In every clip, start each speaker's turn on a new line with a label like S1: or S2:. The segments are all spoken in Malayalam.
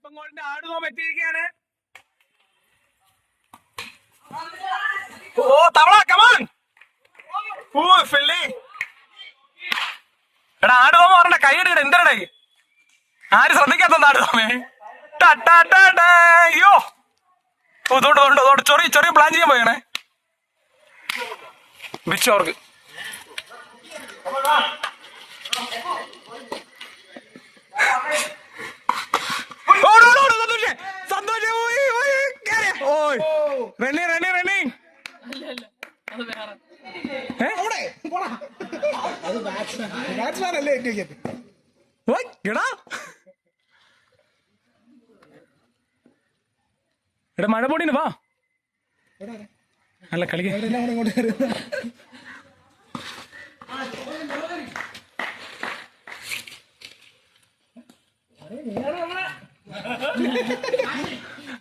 S1: കപ്പം ഗോളിന്റെ ആട് നോമ്പ് എത്തിയിരിക്കുകയാണ്. ഓ തവള കമാൻ. ഓ ഫില്ലി. എടാ ആട് നോമ്പ് പറഞ്ഞ കൈ എടുക്കട. എന്താടേ ആര് ശ്രദ്ധിക്കാത്ത ആട് നോമേ. അയ്യോ ചൊറി ചൊറിയ പ്ലാൻ ചെയ്യാൻ പോയണേ വിച്ചവർക്ക്. എടാ മഴ പൊടിന് വാ. അല്ല കളിക്ക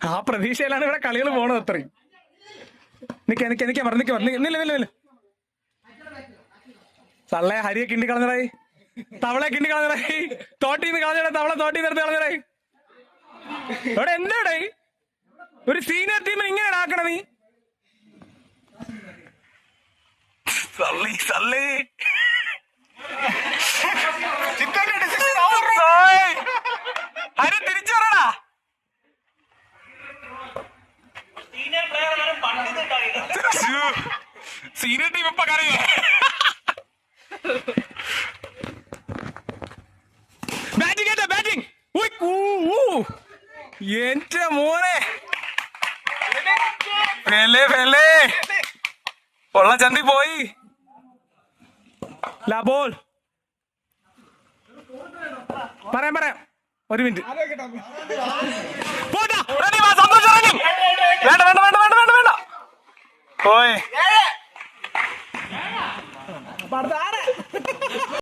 S1: ആ പ്രതീക്ഷയിലാണ് ഇവിടെ കളികൾ പോണത്. അത്രയും നില്ല തള്ളയെ ഹരിയെ കിണ്ടി കളഞ്ഞടായി, തവളെ കിണ്ടി കളഞ്ഞടായി, തോട്ടിന്ന് കളഞ്ഞട, തവള തോട്ടി നിർത്തി കളഞ്ഞടായി. ഇവിടെ എന്താടേ ഒരു സീനിയർ ടീമിന് ഇങ്ങനെ ആക്കണ നീ. ഹരി തിരിച്ചു പറയടാ. സീനിയർ ടീം ഇപ്പൊ കറിയേ. ബാറ്റിംഗ് എന്റെ മോനെ കൊള്ളം ചന്തി പോയി. ലാബോൾ പറയാം ഒരു മിനിറ്റ്. വേണ്ട പോയി.